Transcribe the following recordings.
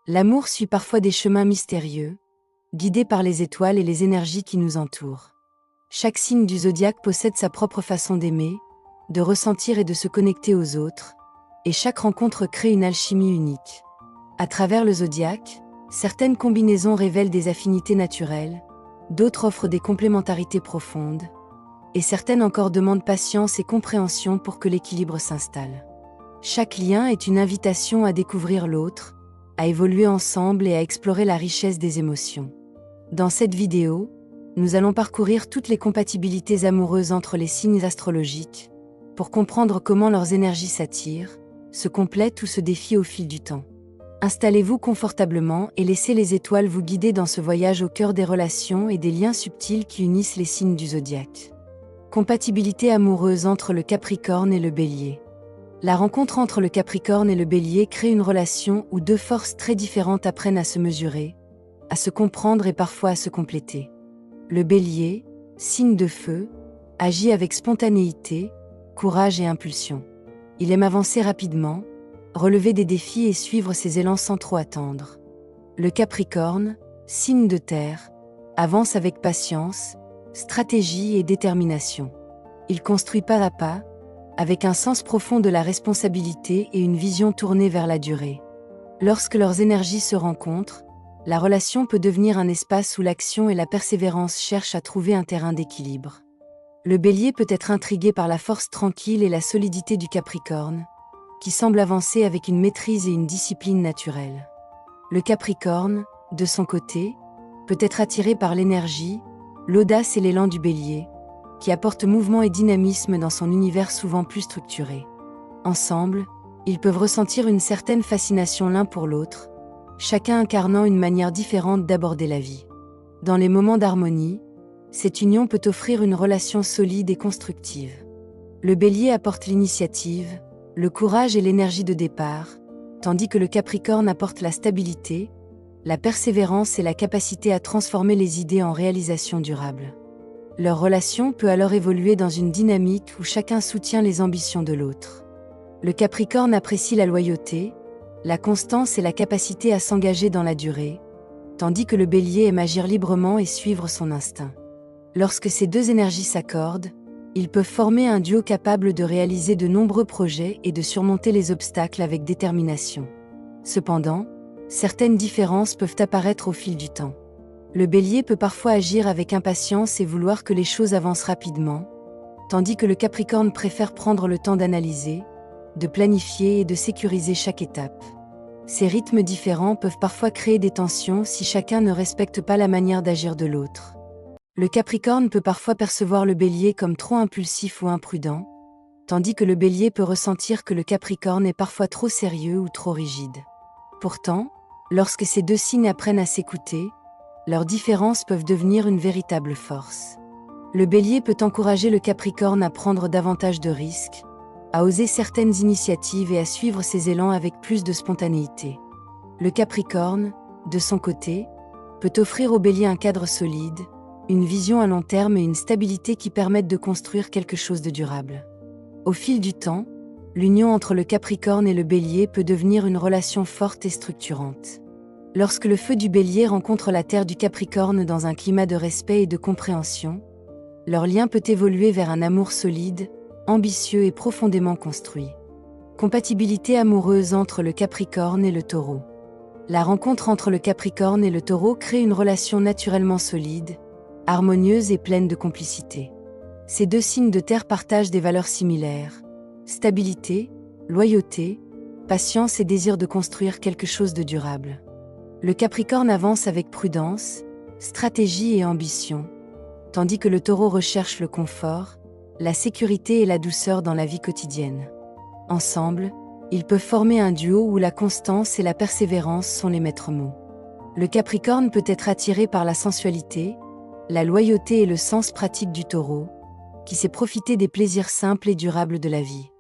L'amour suit parfois des chemins mystérieux, guidé par les étoiles et les énergies qui nous entourent. Chaque signe du zodiaque possède sa propre façon d'aimer, de ressentir et de se connecter aux autres, et chaque rencontre crée une alchimie unique. À travers le zodiaque, certaines combinaisons révèlent des affinités naturelles, d'autres offrent des complémentarités profondes, et certaines encore demandent patience et compréhension pour que l'équilibre s'installe. Chaque lien est une invitation à découvrir l'autre, à évoluer ensemble et à explorer la richesse des émotions. Dans cette vidéo, nous allons parcourir toutes les compatibilités amoureuses entre les signes astrologiques, pour comprendre comment leurs énergies s'attirent, se complètent ou se défient au fil du temps. Installez-vous confortablement et laissez les étoiles vous guider dans ce voyage au cœur des relations et des liens subtils qui unissent les signes du zodiaque. Compatibilité amoureuse entre le Capricorne et le Bélier. La rencontre entre le Capricorne et le Bélier crée une relation où deux forces très différentes apprennent à se mesurer, à se comprendre et parfois à se compléter. Le Bélier, signe de feu, agit avec spontanéité, courage et impulsion. Il aime avancer rapidement, relever des défis et suivre ses élans sans trop attendre. Le Capricorne, signe de terre, avance avec patience, stratégie et détermination. Il construit pas à pas, avec un sens profond de la responsabilité et une vision tournée vers la durée. Lorsque leurs énergies se rencontrent, la relation peut devenir un espace où l'action et la persévérance cherchent à trouver un terrain d'équilibre. Le Bélier peut être intrigué par la force tranquille et la solidité du Capricorne, qui semble avancer avec une maîtrise et une discipline naturelle. Le Capricorne, de son côté, peut être attiré par l'énergie, l'audace et l'élan du Bélier, qui apporte mouvement et dynamisme dans son univers souvent plus structuré. Ensemble, ils peuvent ressentir une certaine fascination l'un pour l'autre, chacun incarnant une manière différente d'aborder la vie. Dans les moments d'harmonie, cette union peut offrir une relation solide et constructive. Le Bélier apporte l'initiative, le courage et l'énergie de départ, tandis que le Capricorne apporte la stabilité, la persévérance et la capacité à transformer les idées en réalisations durables. Leur relation peut alors évoluer dans une dynamique où chacun soutient les ambitions de l'autre. Le Capricorne apprécie la loyauté, la constance et la capacité à s'engager dans la durée, tandis que le Bélier aime agir librement et suivre son instinct. Lorsque ces deux énergies s'accordent, ils peuvent former un duo capable de réaliser de nombreux projets et de surmonter les obstacles avec détermination. Cependant, certaines différences peuvent apparaître au fil du temps. Le Bélier peut parfois agir avec impatience et vouloir que les choses avancent rapidement, tandis que le Capricorne préfère prendre le temps d'analyser, de planifier et de sécuriser chaque étape. Ces rythmes différents peuvent parfois créer des tensions si chacun ne respecte pas la manière d'agir de l'autre. Le Capricorne peut parfois percevoir le Bélier comme trop impulsif ou imprudent, tandis que le Bélier peut ressentir que le Capricorne est parfois trop sérieux ou trop rigide. Pourtant, lorsque ces deux signes apprennent à s'écouter, leurs différences peuvent devenir une véritable force. Le Bélier peut encourager le Capricorne à prendre davantage de risques, à oser certaines initiatives et à suivre ses élans avec plus de spontanéité. Le Capricorne, de son côté, peut offrir au Bélier un cadre solide, une vision à long terme et une stabilité qui permettent de construire quelque chose de durable. Au fil du temps, l'union entre le Capricorne et le Bélier peut devenir une relation forte et structurante. Lorsque le feu du Bélier rencontre la terre du Capricorne dans un climat de respect et de compréhension, leur lien peut évoluer vers un amour solide, ambitieux et profondément construit. Compatibilité amoureuse entre le Capricorne et le Taureau. La rencontre entre le Capricorne et le Taureau crée une relation naturellement solide, harmonieuse et pleine de complicité. Ces deux signes de terre partagent des valeurs similaires: stabilité, loyauté, patience et désir de construire quelque chose de durable. Le Capricorne avance avec prudence, stratégie et ambition, tandis que le Taureau recherche le confort, la sécurité et la douceur dans la vie quotidienne. Ensemble, ils peuvent former un duo où la constance et la persévérance sont les maîtres mots. Le Capricorne peut être attiré par la sensualité, la loyauté et le sens pratique du Taureau, qui sait profiter des plaisirs simples et durables de la vie.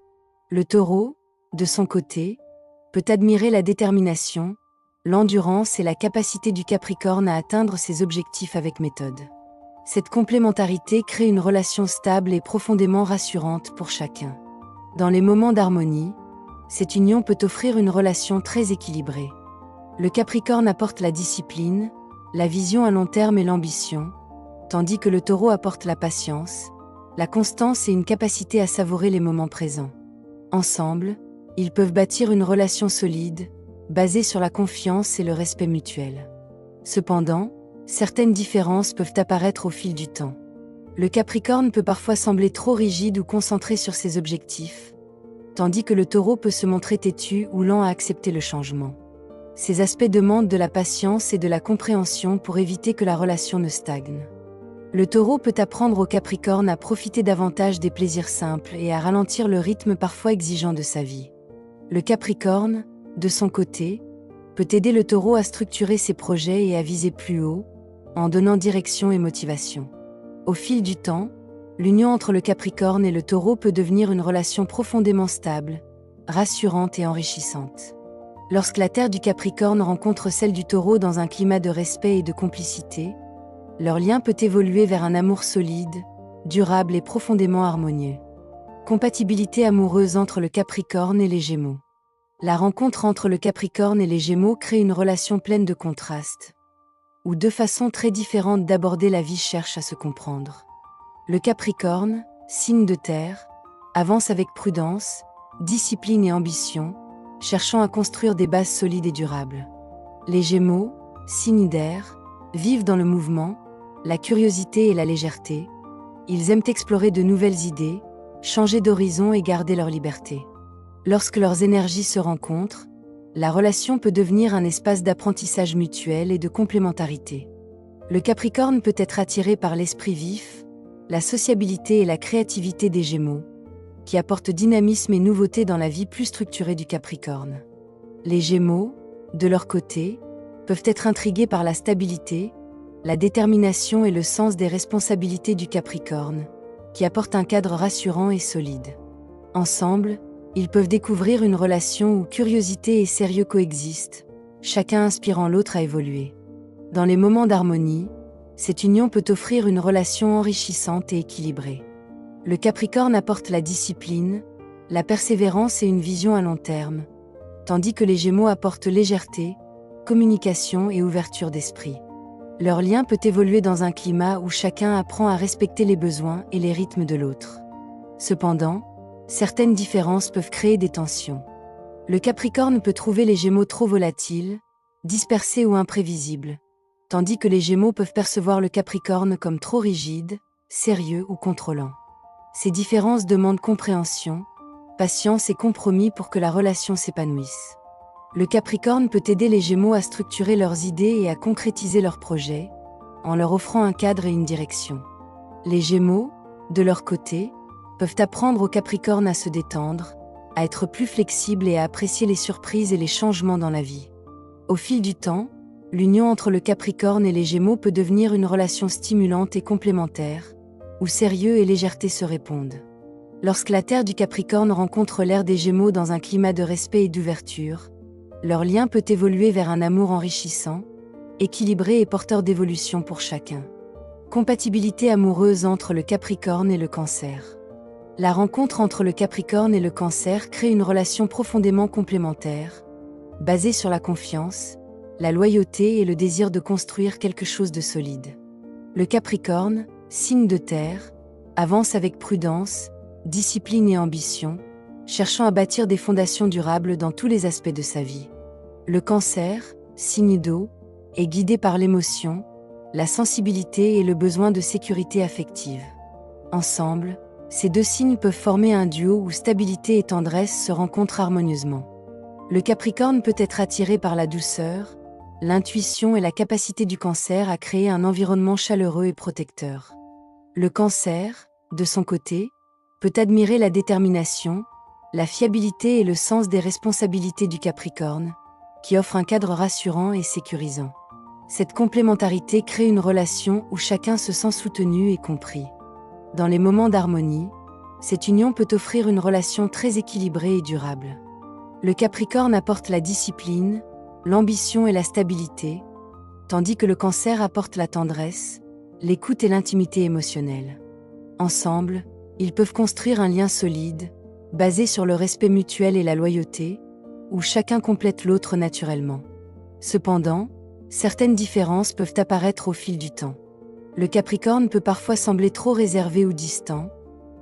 Le Taureau, de son côté, peut admirer la détermination, l'endurance et la capacité du Capricorne à atteindre ses objectifs avec méthode. Cette complémentarité crée une relation stable et profondément rassurante pour chacun. Dans les moments d'harmonie, cette union peut offrir une relation très équilibrée. Le Capricorne apporte la discipline, la vision à long terme et l'ambition, tandis que le Taureau apporte la patience, la constance et une capacité à savourer les moments présents. Ensemble, ils peuvent bâtir une relation solide, basée sur la confiance et le respect mutuel. Cependant, certaines différences peuvent apparaître au fil du temps. Le Capricorne peut parfois sembler trop rigide ou concentré sur ses objectifs, tandis que le Taureau peut se montrer têtu ou lent à accepter le changement. Ces aspects demandent de la patience et de la compréhension pour éviter que la relation ne stagne. Le Taureau peut apprendre au Capricorne à profiter davantage des plaisirs simples et à ralentir le rythme parfois exigeant de sa vie. Le Capricorne, de son côté, peut aider le Taureau à structurer ses projets et à viser plus haut, en donnant direction et motivation. Au fil du temps, l'union entre le Capricorne et le Taureau peut devenir une relation profondément stable, rassurante et enrichissante. Lorsque la terre du Capricorne rencontre celle du Taureau dans un climat de respect et de complicité, leur lien peut évoluer vers un amour solide, durable et profondément harmonieux. Compatibilité amoureuse entre le Capricorne et les Gémeaux. La rencontre entre le Capricorne et les Gémeaux crée une relation pleine de contrastes, où deux façons très différentes d'aborder la vie cherchent à se comprendre. Le Capricorne, signe de terre, avance avec prudence, discipline et ambition, cherchant à construire des bases solides et durables. Les Gémeaux, signe d'air, vivent dans le mouvement, la curiosité et la légèreté. Ils aiment explorer de nouvelles idées, changer d'horizon et garder leur liberté. Lorsque leurs énergies se rencontrent, la relation peut devenir un espace d'apprentissage mutuel et de complémentarité. Le Capricorne peut être attiré par l'esprit vif, la sociabilité et la créativité des Gémeaux, qui apportent dynamisme et nouveauté dans la vie plus structurée du Capricorne. Les Gémeaux, de leur côté, peuvent être intrigués par la stabilité, la détermination et le sens des responsabilités du Capricorne, qui apportent un cadre rassurant et solide. Ensemble, ils peuvent découvrir une relation où curiosité et sérieux coexistent, chacun inspirant l'autre à évoluer. Dans les moments d'harmonie, cette union peut offrir une relation enrichissante et équilibrée. Le Capricorne apporte la discipline, la persévérance et une vision à long terme, tandis que les Gémeaux apportent légèreté, communication et ouverture d'esprit. Leur lien peut évoluer dans un climat où chacun apprend à respecter les besoins et les rythmes de l'autre. Cependant, certaines différences peuvent créer des tensions. Le Capricorne peut trouver les Gémeaux trop volatiles, dispersés ou imprévisibles, tandis que les Gémeaux peuvent percevoir le Capricorne comme trop rigide, sérieux ou contrôlant. Ces différences demandent compréhension, patience et compromis pour que la relation s'épanouisse. Le Capricorne peut aider les Gémeaux à structurer leurs idées et à concrétiser leurs projets, en leur offrant un cadre et une direction. Les Gémeaux, de leur côté, peuvent apprendre au Capricorne à se détendre, à être plus flexibles et à apprécier les surprises et les changements dans la vie. Au fil du temps, l'union entre le Capricorne et les Gémeaux peut devenir une relation stimulante et complémentaire, où sérieux et légèreté se répondent. Lorsque la terre du Capricorne rencontre l'air des Gémeaux dans un climat de respect et d'ouverture, leur lien peut évoluer vers un amour enrichissant, équilibré et porteur d'évolution pour chacun. Compatibilité amoureuse entre le Capricorne et le Cancer. La rencontre entre le Capricorne et le Cancer crée une relation profondément complémentaire, basée sur la confiance, la loyauté et le désir de construire quelque chose de solide. Le Capricorne, signe de terre, avance avec prudence, discipline et ambition, cherchant à bâtir des fondations durables dans tous les aspects de sa vie. Le Cancer, signe d'eau, est guidé par l'émotion, la sensibilité et le besoin de sécurité affective. Ensemble, ces deux signes peuvent former un duo où stabilité et tendresse se rencontrent harmonieusement. Le Capricorne peut être attiré par la douceur, l'intuition et la capacité du Cancer à créer un environnement chaleureux et protecteur. Le Cancer, de son côté, peut admirer la détermination, la fiabilité et le sens des responsabilités du Capricorne, qui offre un cadre rassurant et sécurisant. Cette complémentarité crée une relation où chacun se sent soutenu et compris. Dans les moments d'harmonie, cette union peut offrir une relation très équilibrée et durable. Le Capricorne apporte la discipline, l'ambition et la stabilité, tandis que le Cancer apporte la tendresse, l'écoute et l'intimité émotionnelle. Ensemble, ils peuvent construire un lien solide, basé sur le respect mutuel et la loyauté, où chacun complète l'autre naturellement. Cependant, certaines différences peuvent apparaître au fil du temps. Le Capricorne peut parfois sembler trop réservé ou distant,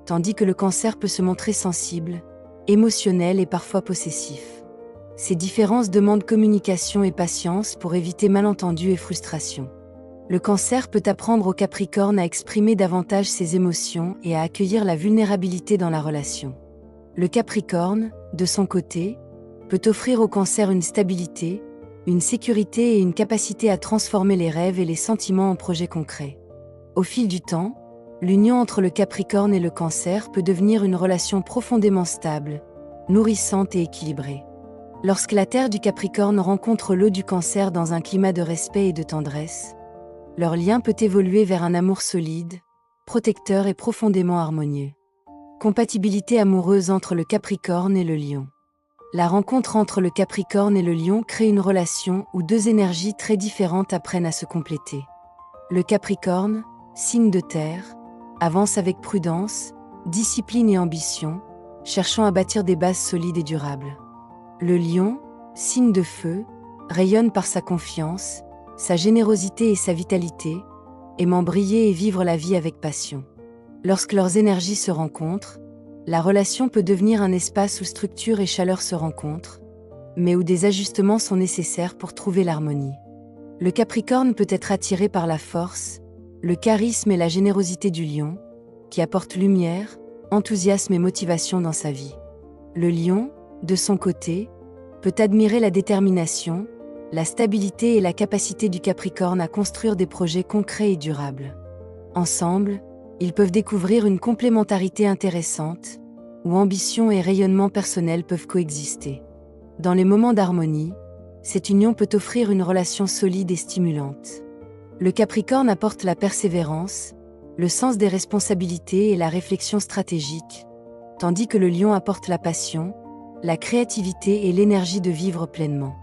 tandis que le Cancer peut se montrer sensible, émotionnel et parfois possessif. Ces différences demandent communication et patience pour éviter malentendus et frustrations. Le Cancer peut apprendre au Capricorne à exprimer davantage ses émotions et à accueillir la vulnérabilité dans la relation. Le Capricorne, de son côté, peut offrir au Cancer une stabilité, une sécurité et une capacité à transformer les rêves et les sentiments en projets concrets. Au fil du temps, l'union entre le Capricorne et le Cancer peut devenir une relation profondément stable, nourrissante et équilibrée. Lorsque la terre du Capricorne rencontre l'eau du Cancer dans un climat de respect et de tendresse, leur lien peut évoluer vers un amour solide, protecteur et profondément harmonieux. Compatibilité amoureuse entre le Capricorne et le Lion. La rencontre entre le Capricorne et le Lion crée une relation où deux énergies très différentes apprennent à se compléter. Le Capricorne, signe de terre, avance avec prudence, discipline et ambition, cherchant à bâtir des bases solides et durables. Le Lion, signe de feu, rayonne par sa confiance, sa générosité et sa vitalité, aimant briller et vivre la vie avec passion. Lorsque leurs énergies se rencontrent, la relation peut devenir un espace où structure et chaleur se rencontrent, mais où des ajustements sont nécessaires pour trouver l'harmonie. Le Capricorne peut être attiré par la force, le charisme et la générosité du Lion, qui apportent lumière, enthousiasme et motivation dans sa vie. Le Lion, de son côté, peut admirer la détermination, la stabilité et la capacité du Capricorne à construire des projets concrets et durables. Ensemble, ils peuvent découvrir une complémentarité intéressante, où ambition et rayonnement personnel peuvent coexister. Dans les moments d'harmonie, cette union peut offrir une relation solide et stimulante. Le Capricorne apporte la persévérance, le sens des responsabilités et la réflexion stratégique, tandis que le Lion apporte la passion, la créativité et l'énergie de vivre pleinement.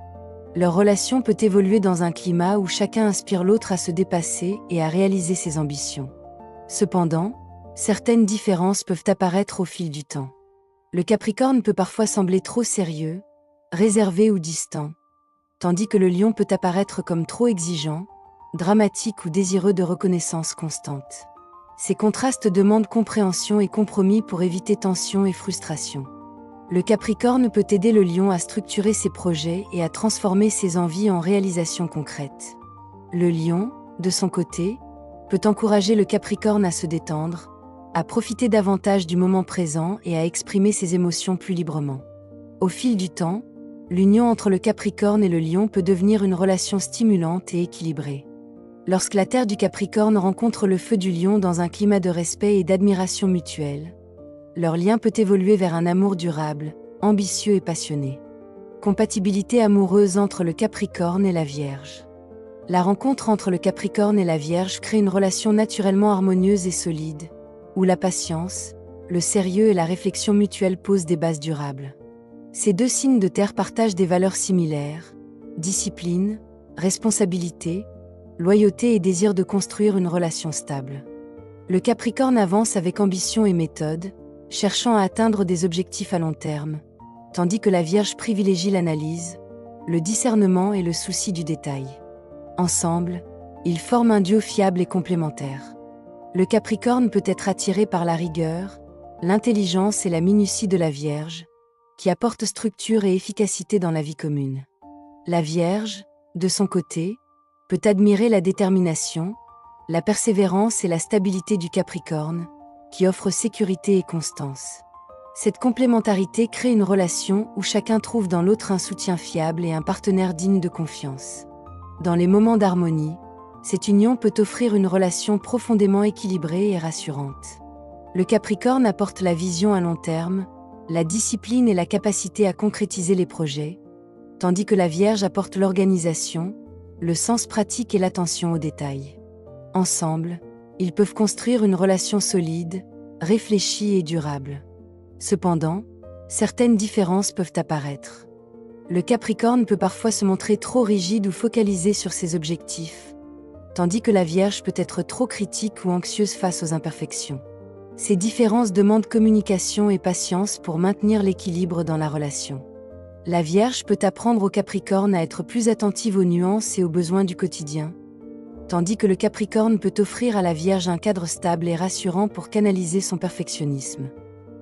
Leur relation peut évoluer dans un climat où chacun inspire l'autre à se dépasser et à réaliser ses ambitions. Cependant, certaines différences peuvent apparaître au fil du temps. Le Capricorne peut parfois sembler trop sérieux, réservé ou distant, tandis que le Lion peut apparaître comme trop exigeant, dramatique ou désireux de reconnaissance constante. Ces contrastes demandent compréhension et compromis pour éviter tension et frustration. Le Capricorne peut aider le Lion à structurer ses projets et à transformer ses envies en réalisations concrètes. Le Lion, de son côté, peut encourager le Capricorne à se détendre, à profiter davantage du moment présent et à exprimer ses émotions plus librement. Au fil du temps, l'union entre le Capricorne et le Lion peut devenir une relation stimulante et équilibrée. Lorsque la terre du Capricorne rencontre le feu du Lion dans un climat de respect et d'admiration mutuelle, leur lien peut évoluer vers un amour durable, ambitieux et passionné. Compatibilité amoureuse entre le Capricorne et la Vierge. La rencontre entre le Capricorne et la Vierge crée une relation naturellement harmonieuse et solide, où la patience, le sérieux et la réflexion mutuelle posent des bases durables. Ces deux signes de terre partagent des valeurs similaires, discipline, responsabilité, loyauté et désir de construire une relation stable. Le Capricorne avance avec ambition et méthode, cherchant à atteindre des objectifs à long terme, tandis que la Vierge privilégie l'analyse, le discernement et le souci du détail. Ensemble, ils forment un duo fiable et complémentaire. Le Capricorne peut être attiré par la rigueur, l'intelligence et la minutie de la Vierge, qui apportent structure et efficacité dans la vie commune. La Vierge, de son côté, peut admirer la détermination, la persévérance et la stabilité du Capricorne, qui offrent sécurité et constance. Cette complémentarité crée une relation où chacun trouve dans l'autre un soutien fiable et un partenaire digne de confiance. Dans les moments d'harmonie, cette union peut offrir une relation profondément équilibrée et rassurante. Le Capricorne apporte la vision à long terme, la discipline et la capacité à concrétiser les projets, tandis que la Vierge apporte l'organisation, le sens pratique et l'attention aux détails. Ensemble, ils peuvent construire une relation solide, réfléchie et durable. Cependant, certaines différences peuvent apparaître. Le Capricorne peut parfois se montrer trop rigide ou focalisé sur ses objectifs, tandis que la Vierge peut être trop critique ou anxieuse face aux imperfections. Ces différences demandent communication et patience pour maintenir l'équilibre dans la relation. La Vierge peut apprendre au Capricorne à être plus attentive aux nuances et aux besoins du quotidien, tandis que le Capricorne peut offrir à la Vierge un cadre stable et rassurant pour canaliser son perfectionnisme.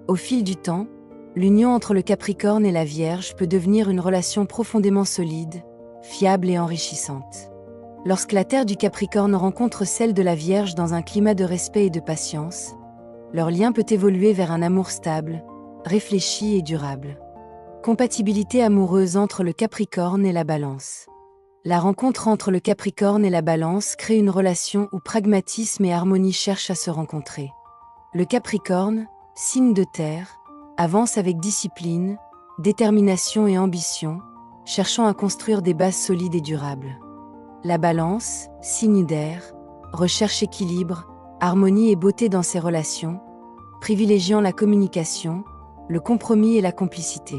Au fil du temps, l'union entre le Capricorne et la Vierge peut devenir une relation profondément solide, fiable et enrichissante. Lorsque la terre du Capricorne rencontre celle de la Vierge dans un climat de respect et de patience, leur lien peut évoluer vers un amour stable, réfléchi et durable. Compatibilité amoureuse entre le Capricorne et la Balance. La rencontre entre le Capricorne et la Balance crée une relation où pragmatisme et harmonie cherchent à se rencontrer. Le Capricorne, signe de terre, avance avec discipline, détermination et ambition, cherchant à construire des bases solides et durables. La Balance, signe d'air, recherche équilibre, harmonie et beauté dans ses relations, privilégiant la communication, le compromis et la complicité.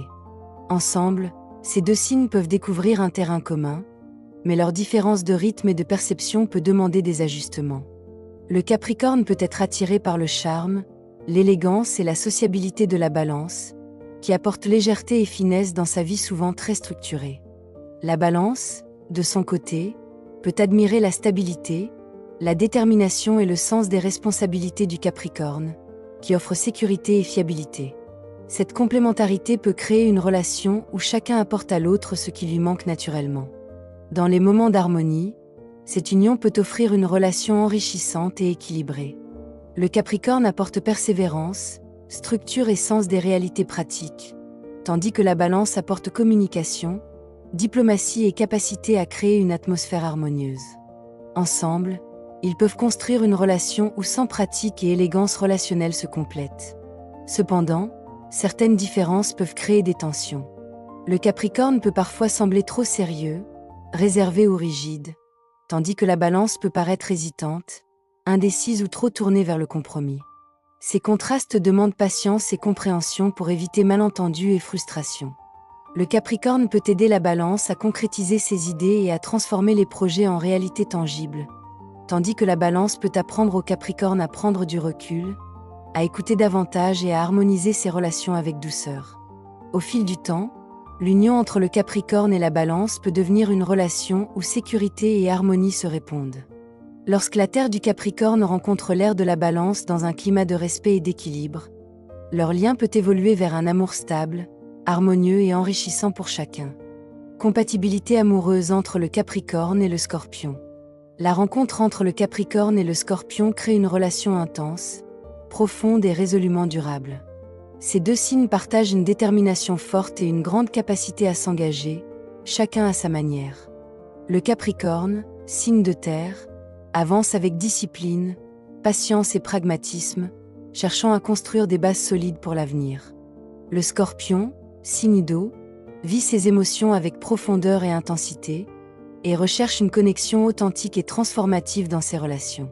Ensemble, ces deux signes peuvent découvrir un terrain commun, mais leur différence de rythme et de perception peut demander des ajustements. Le Capricorne peut être attiré par le charme, l'élégance et la sociabilité de la Balance, qui apporte légèreté et finesse dans sa vie souvent très structurée. La Balance, de son côté, peut admirer la stabilité, la détermination et le sens des responsabilités du Capricorne, qui offre sécurité et fiabilité. Cette complémentarité peut créer une relation où chacun apporte à l'autre ce qui lui manque naturellement. Dans les moments d'harmonie, cette union peut offrir une relation enrichissante et équilibrée. Le Capricorne apporte persévérance, structure et sens des réalités pratiques, tandis que la Balance apporte communication, diplomatie et capacité à créer une atmosphère harmonieuse. Ensemble, ils peuvent construire une relation où sans pratique et élégance relationnelle se complètent. Cependant, certaines différences peuvent créer des tensions. Le Capricorne peut parfois sembler trop sérieux, réservé ou rigide, tandis que la Balance peut paraître hésitante, indécise ou trop tournée vers le compromis. Ces contrastes demandent patience et compréhension pour éviter malentendus et frustrations. Le Capricorne peut aider la Balance à concrétiser ses idées et à transformer les projets en réalité tangibles, tandis que la Balance peut apprendre au Capricorne à prendre du recul, à écouter davantage et à harmoniser ses relations avec douceur. Au fil du temps, l'union entre le Capricorne et la Balance peut devenir une relation où sécurité et harmonie se répondent. Lorsque la terre du Capricorne rencontre l'air de la Balance dans un climat de respect et d'équilibre, leur lien peut évoluer vers un amour stable, harmonieux et enrichissant pour chacun. Compatibilité amoureuse entre le Capricorne et le Scorpion. La rencontre entre le Capricorne et le Scorpion crée une relation intense, profonde et résolument durable. Ces deux signes partagent une détermination forte et une grande capacité à s'engager, chacun à sa manière. Le Capricorne, signe de terre, avance avec discipline, patience et pragmatisme, cherchant à construire des bases solides pour l'avenir. Le Scorpion, signe d'eau, vit ses émotions avec profondeur et intensité, et recherche une connexion authentique et transformative dans ses relations.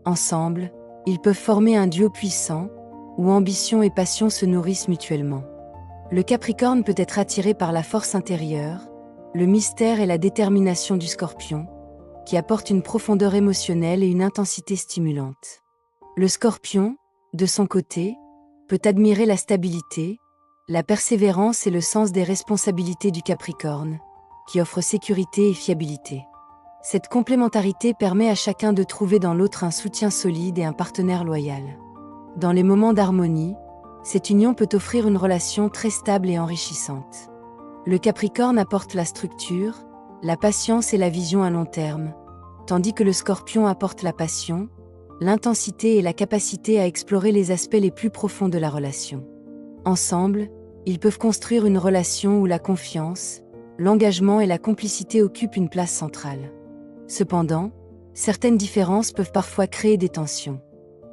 Ensemble, ils peuvent former un duo puissant, où ambition et passion se nourrissent mutuellement. Le Capricorne peut être attiré par la force intérieure, le mystère et la détermination du Scorpion, qui apportent une profondeur émotionnelle et une intensité stimulante. Le Scorpion, de son côté, peut admirer la stabilité, la persévérance et le sens des responsabilités du Capricorne, qui offre sécurité et fiabilité. Cette complémentarité permet à chacun de trouver dans l'autre un soutien solide et un partenaire loyal. Dans les moments d'harmonie, cette union peut offrir une relation très stable et enrichissante. Le Capricorne apporte la structure, la patience et la vision à long terme, tandis que le Scorpion apporte la passion, l'intensité et la capacité à explorer les aspects les plus profonds de la relation. Ensemble, ils peuvent construire une relation où la confiance, l'engagement et la complicité occupent une place centrale. Cependant, certaines différences peuvent parfois créer des tensions.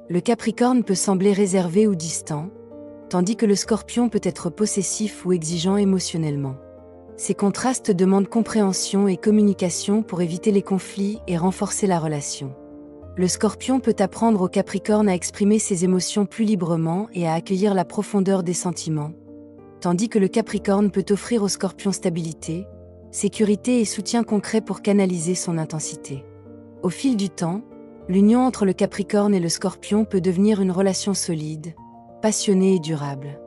Le Capricorne peut sembler réservé ou distant, tandis que le Scorpion peut être possessif ou exigeant émotionnellement. Ces contrastes demandent compréhension et communication pour éviter les conflits et renforcer la relation. Le Scorpion peut apprendre au Capricorne à exprimer ses émotions plus librement et à accueillir la profondeur des sentiments, tandis que le Capricorne peut offrir au Scorpion stabilité, sécurité et soutien concret pour canaliser son intensité. Au fil du temps, l'union entre le Capricorne et le Scorpion peut devenir une relation solide, passionnée et durable.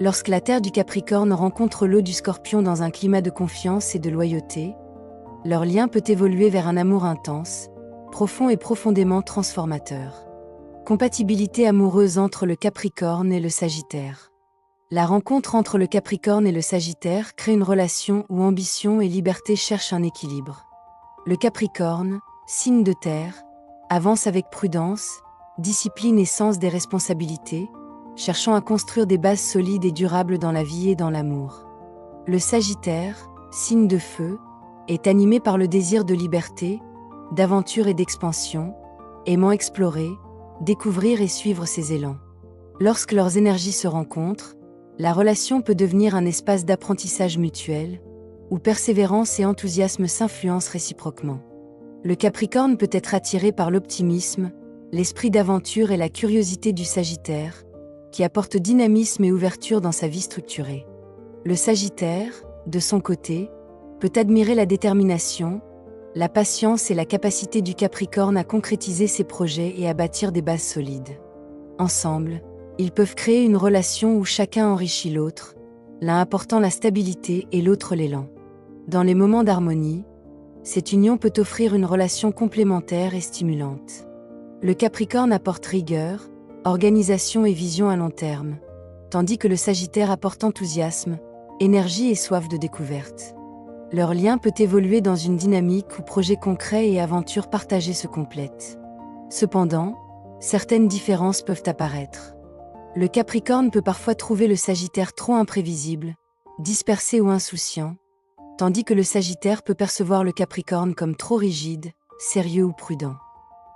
Lorsque la Terre du Capricorne rencontre l'eau du Scorpion dans un climat de confiance et de loyauté, leur lien peut évoluer vers un amour intense, profond et profondément transformateur. Compatibilité amoureuse entre le Capricorne et le Sagittaire. La rencontre entre le Capricorne et le Sagittaire crée une relation où ambition et liberté cherchent un équilibre. Le Capricorne, signe de terre, avance avec prudence, discipline et sens des responsabilités, cherchant à construire des bases solides et durables dans la vie et dans l'amour. Le Sagittaire, signe de feu, est animé par le désir de liberté, d'aventure et d'expansion, aimant explorer, découvrir et suivre ses élans. Lorsque leurs énergies se rencontrent, la relation peut devenir un espace d'apprentissage mutuel, où persévérance et enthousiasme s'influencent réciproquement. Le Capricorne peut être attiré par l'optimisme, l'esprit d'aventure et la curiosité du Sagittaire, qui apporte dynamisme et ouverture dans sa vie structurée. Le Sagittaire, de son côté, peut admirer la détermination, la patience et la capacité du Capricorne à concrétiser ses projets et à bâtir des bases solides. Ensemble, ils peuvent créer une relation où chacun enrichit l'autre, l'un apportant la stabilité et l'autre l'élan. Dans les moments d'harmonie, cette union peut offrir une relation complémentaire et stimulante. Le Capricorne apporte rigueur, organisation et vision à long terme, tandis que le Sagittaire apporte enthousiasme, énergie et soif de découverte. Leur lien peut évoluer dans une dynamique où projets concrets et aventures partagées se complètent. Cependant, certaines différences peuvent apparaître. Le Capricorne peut parfois trouver le Sagittaire trop imprévisible, dispersé ou insouciant, tandis que le Sagittaire peut percevoir le Capricorne comme trop rigide, sérieux ou prudent.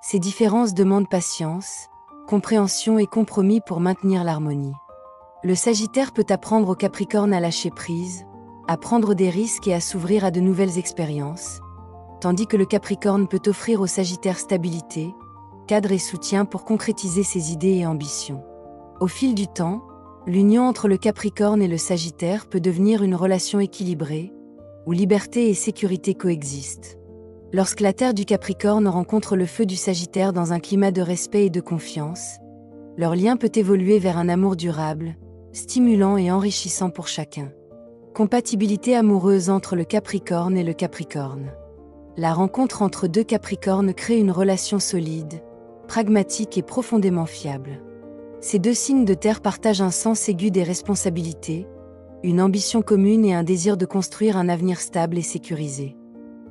Ces différences demandent patience, compréhension et compromis pour maintenir l'harmonie. Le Sagittaire peut apprendre au Capricorne à lâcher prise, à prendre des risques et à s'ouvrir à de nouvelles expériences, tandis que le Capricorne peut offrir au Sagittaire stabilité, cadre et soutien pour concrétiser ses idées et ambitions. Au fil du temps, l'union entre le Capricorne et le Sagittaire peut devenir une relation équilibrée, où liberté et sécurité coexistent. Lorsque la Terre du Capricorne rencontre le feu du Sagittaire dans un climat de respect et de confiance, leur lien peut évoluer vers un amour durable, stimulant et enrichissant pour chacun. Compatibilité amoureuse entre le Capricorne et le Capricorne. La rencontre entre deux Capricornes crée une relation solide, pragmatique et profondément fiable. Ces deux signes de terre partagent un sens aigu des responsabilités, une ambition commune et un désir de construire un avenir stable et sécurisé.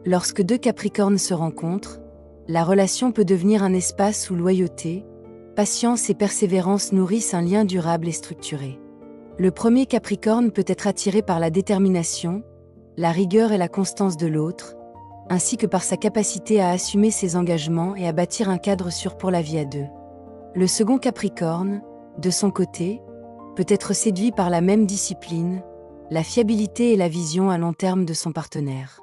Lorsque deux Capricornes se rencontrent, la relation peut devenir un espace où loyauté, patience et persévérance nourrissent un lien durable et structuré. Le premier Capricorne peut être attiré par la détermination, la rigueur et la constance de l'autre, ainsi que par sa capacité à assumer ses engagements et à bâtir un cadre sûr pour la vie à deux. Le second Capricorne, de son côté, peut être séduit par la même discipline, la fiabilité et la vision à long terme de son partenaire.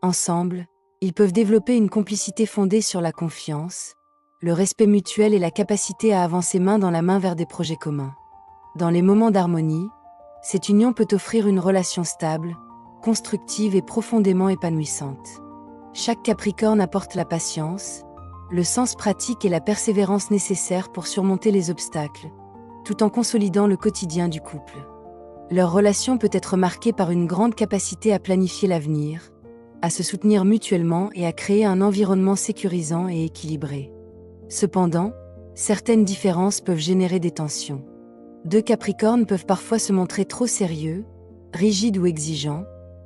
Ensemble, ils peuvent développer une complicité fondée sur la confiance, le respect mutuel et la capacité à avancer main dans la main vers des projets communs. Dans les moments d'harmonie, cette union peut offrir une relation stable, constructive et profondément épanouissante. Chaque Capricorne apporte la patience, le sens pratique et la persévérance nécessaires pour surmonter les obstacles, tout en consolidant le quotidien du couple. Leur relation peut être marquée par une grande capacité à planifier l'avenir, à se soutenir mutuellement et à créer un environnement sécurisant et équilibré. Cependant, certaines différences peuvent générer des tensions. Deux Capricornes peuvent parfois se montrer trop sérieux, rigides ou exigeants,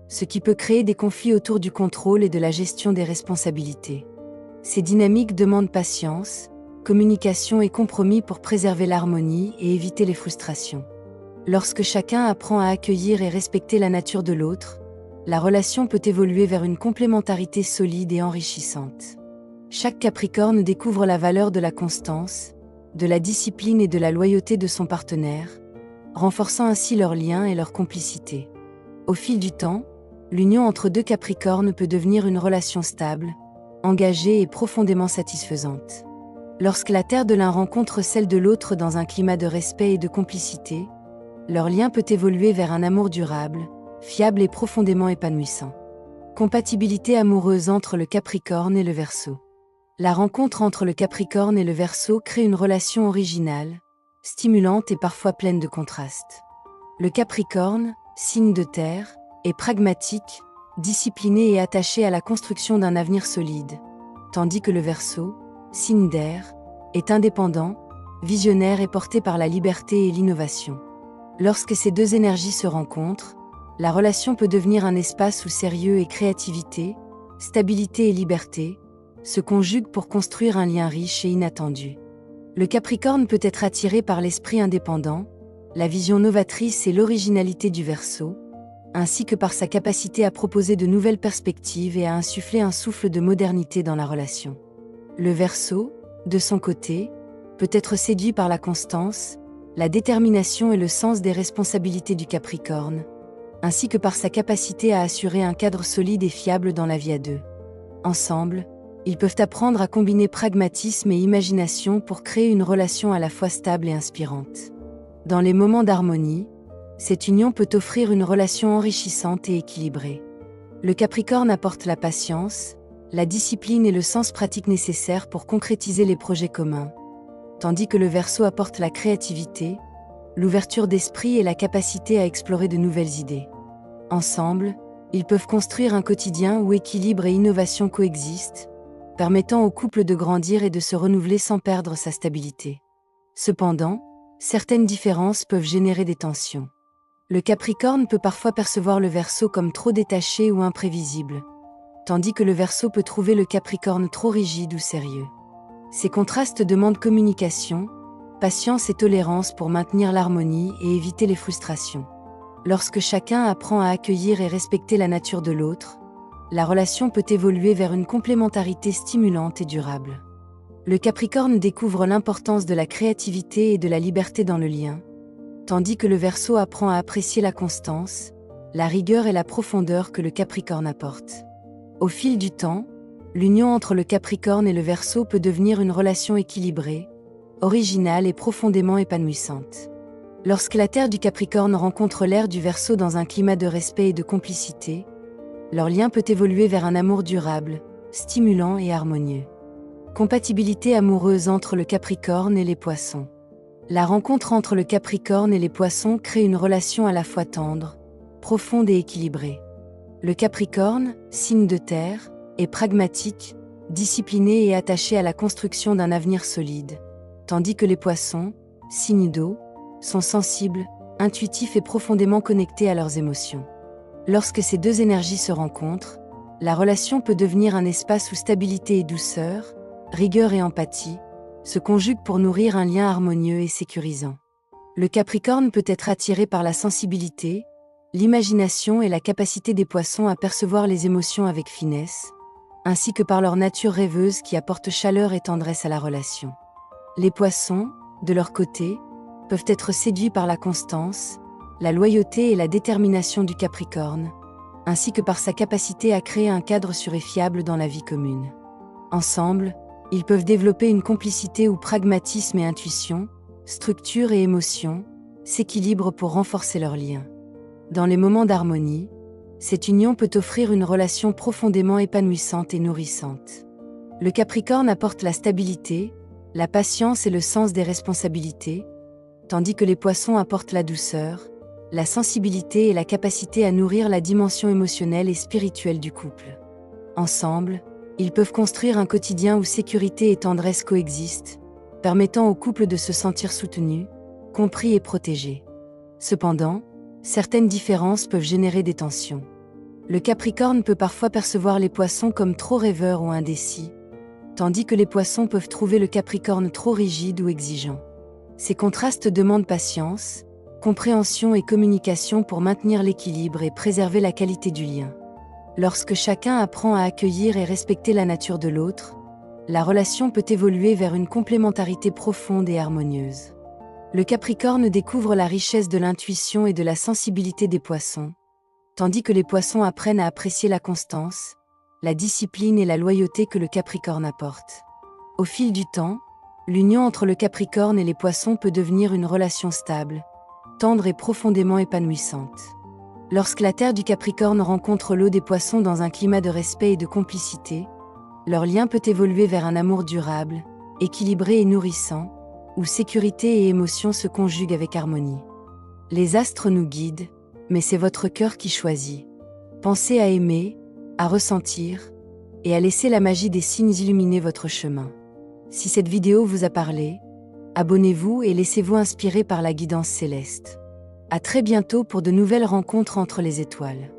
ce qui peut créer des conflits autour du contrôle et de la gestion des responsabilités. Ces dynamiques demandent patience, communication et compromis pour préserver l'harmonie et éviter les frustrations. Lorsque chacun apprend à accueillir et respecter la nature de l'autre, la relation peut évoluer vers une complémentarité solide et enrichissante. Chaque Capricorne découvre la valeur de la constance, de la discipline et de la loyauté de son partenaire, renforçant ainsi leur lien et leur complicité. Au fil du temps, l'union entre deux Capricornes peut devenir une relation stable, engagée et profondément satisfaisante. Lorsque la terre de l'un rencontre celle de l'autre dans un climat de respect et de complicité, leur lien peut évoluer vers un amour durable, fiable et profondément épanouissant. Compatibilité amoureuse entre le Capricorne et le Verseau. La rencontre entre le Capricorne et le Verseau crée une relation originale, stimulante et parfois pleine de contrastes. Le Capricorne, signe de terre, est pragmatique, discipliné et attaché à la construction d'un avenir solide, tandis que le Verseau, signe d'air, est indépendant, visionnaire et porté par la liberté et l'innovation. Lorsque ces deux énergies se rencontrent, la relation peut devenir un espace où sérieux et créativité, stabilité et liberté se conjuguent pour construire un lien riche et inattendu. Le Capricorne peut être attiré par l'esprit indépendant, la vision novatrice et l'originalité du Verseau, ainsi que par sa capacité à proposer de nouvelles perspectives et à insuffler un souffle de modernité dans la relation. Le Verseau, de son côté, peut être séduit par la constance, la détermination et le sens des responsabilités du Capricorne, ainsi que par sa capacité à assurer un cadre solide et fiable dans la vie à deux. Ensemble, ils peuvent apprendre à combiner pragmatisme et imagination pour créer une relation à la fois stable et inspirante. Dans les moments d'harmonie, cette union peut offrir une relation enrichissante et équilibrée. Le Capricorne apporte la patience, la discipline et le sens pratique nécessaires pour concrétiser les projets communs, tandis que le Verseau apporte la créativité, l'ouverture d'esprit et la capacité à explorer de nouvelles idées. Ensemble, ils peuvent construire un quotidien où équilibre et innovation coexistent, permettant au couple de grandir et de se renouveler sans perdre sa stabilité. Cependant, certaines différences peuvent générer des tensions. Le Capricorne peut parfois percevoir le Verseau comme trop détaché ou imprévisible, tandis que le Verseau peut trouver le Capricorne trop rigide ou sérieux. Ces contrastes demandent communication, patience et tolérance pour maintenir l'harmonie et éviter les frustrations. Lorsque chacun apprend à accueillir et respecter la nature de l'autre, la relation peut évoluer vers une complémentarité stimulante et durable. Le Capricorne découvre l'importance de la créativité et de la liberté dans le lien, tandis que le Verseau apprend à apprécier la constance, la rigueur et la profondeur que le Capricorne apporte. Au fil du temps, l'union entre le Capricorne et le Verseau peut devenir une relation équilibrée, originale et profondément épanouissante. Lorsque la terre du Capricorne rencontre l'air du Verseau dans un climat de respect et de complicité, leur lien peut évoluer vers un amour durable, stimulant et harmonieux. Compatibilité amoureuse entre le Capricorne et les Poissons. La rencontre entre le Capricorne et les Poissons crée une relation à la fois tendre, profonde et équilibrée. Le Capricorne, signe de terre, est pragmatique, discipliné et attaché à la construction d'un avenir solide, tandis que les Poissons, signe d'eau, sont sensibles, intuitifs et profondément connectés à leurs émotions. Lorsque ces deux énergies se rencontrent, la relation peut devenir un espace où stabilité et douceur, rigueur et empathie se conjuguent pour nourrir un lien harmonieux et sécurisant. Le Capricorne peut être attiré par la sensibilité, l'imagination et la capacité des Poissons à percevoir les émotions avec finesse, ainsi que par leur nature rêveuse qui apporte chaleur et tendresse à la relation. Les Poissons, de leur côté, peuvent être séduits par la constance, la loyauté et la détermination du Capricorne, ainsi que par sa capacité à créer un cadre sûr et fiable dans la vie commune. Ensemble, ils peuvent développer une complicité où pragmatisme et intuition, structure et émotion, s'équilibrent pour renforcer leurs liens. Dans les moments d'harmonie, cette union peut offrir une relation profondément épanouissante et nourrissante. Le Capricorne apporte la stabilité, la patience et le sens des responsabilités, tandis que les Poissons apportent la douceur, la sensibilité et la capacité à nourrir la dimension émotionnelle et spirituelle du couple. Ensemble, ils peuvent construire un quotidien où sécurité et tendresse coexistent, permettant au couple de se sentir soutenu, compris et protégé. Cependant, certaines différences peuvent générer des tensions. Le Capricorne peut parfois percevoir les Poissons comme trop rêveurs ou indécis, tandis que les Poissons peuvent trouver le Capricorne trop rigide ou exigeant. Ces contrastes demandent patience, compréhension et communication pour maintenir l'équilibre et préserver la qualité du lien. Lorsque chacun apprend à accueillir et respecter la nature de l'autre, la relation peut évoluer vers une complémentarité profonde et harmonieuse. Le Capricorne découvre la richesse de l'intuition et de la sensibilité des Poissons, tandis que les Poissons apprennent à apprécier la constance, la discipline et la loyauté que le Capricorne apporte. Au fil du temps, l'union entre le Capricorne et les Poissons peut devenir une relation stable, tendre et profondément épanouissante. Lorsque la terre du Capricorne rencontre l'eau des Poissons dans un climat de respect et de complicité, leur lien peut évoluer vers un amour durable, équilibré et nourrissant, où sécurité et émotion se conjuguent avec harmonie. Les astres nous guident, mais c'est votre cœur qui choisit. Pensez à aimer, à ressentir, et à laisser la magie des signes illuminer votre chemin. Si cette vidéo vous a parlé, abonnez-vous et laissez-vous inspirer par la guidance céleste. À très bientôt pour de nouvelles rencontres entre les étoiles.